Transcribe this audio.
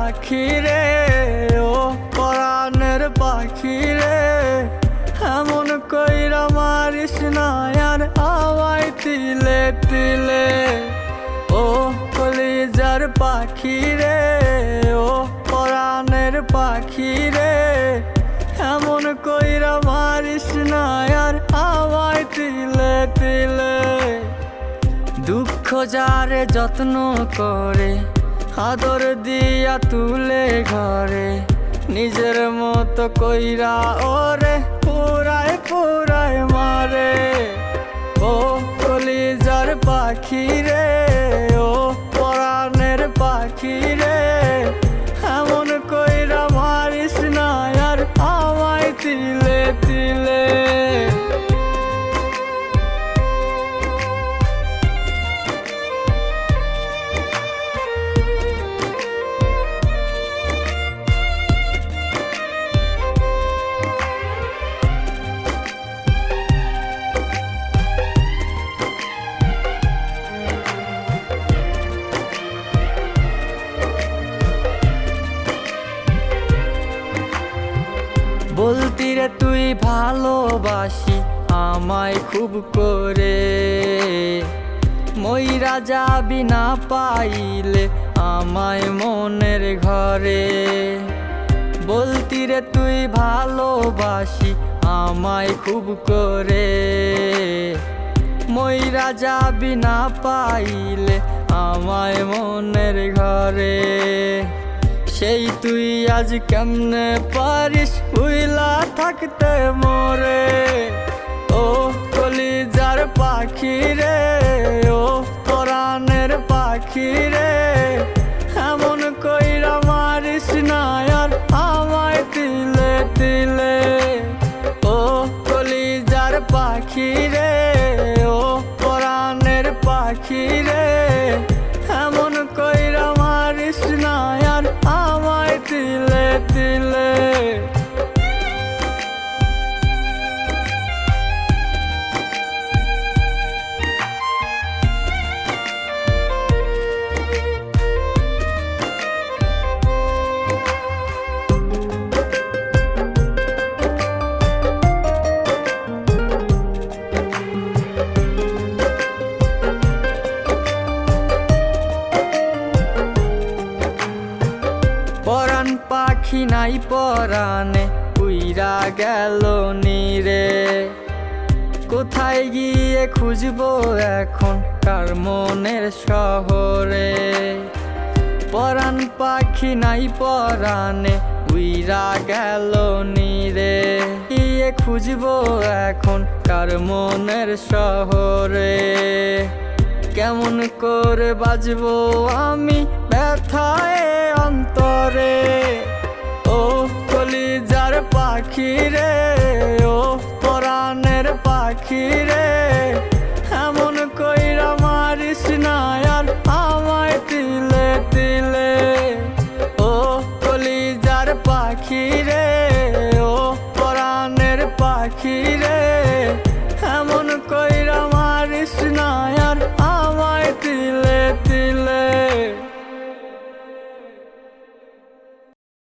পাখি রে, ও পরাণের পাখি রে, এমন কইরা মারিস না আর আমায় তিলে তিলে। ও কলিজার পাখি রে, ও পরাণের পাখি রে, এমন কইরা মারিস না আর আমায় তিলে তিলে। দুঃখ যারে যত্ন করে, আদর দিয়া তুলে ঘরে, নিজের মতো কইরা ওরে পুরায় পুরায় মারে। ও কলিজার পাখি রে, ও পরাণের পাখি রে, এমন কইরা মারিস না আর আমায় তিলে তিলে। বলতি রে তুই ভালোবাসি আমায় খুব করে, মইরা যাবি না পাইলে আমায় মনের ঘরে। বলতি রে তুই ভালোবাসি আমায় খুব করে, মইরা যাবি না পাইলে আমায় মনের ঘরে। সেই তুই আজ কেমনে পারিস ভুইলা থাকতে মোরে। ও কলিজার পাখি রে, ও পরাণের পাখি রে, এমন কইরা মারিস না আর আমায় তিলে তিলে। ও কলিজার পাখি রে, ও পরাণের পাখি রে, এমন কইরা মারিস না আর আমায় তিলে তিলে। পরাণ পাখি নাই পরাণে উইরা গেল নীরে, কোথায় গিয়ে খুঁজবো এখন কার মনের শহরে। পরাণ পাখি নাই পরাণে উইরা গেল নীরে, গিয়ে খুঁজবো এখন কার মনের শহরে। কেমন করে বাজবো আমি ব্যথায় অন্তরে। ও কলিজার পাখি রে, ও পরাণের পাখি রে, এমন কইরা মারিস না আর আমায় তিলে তিলে। ও কলিজার পাখি রে, ও পরাণের পাখি রে,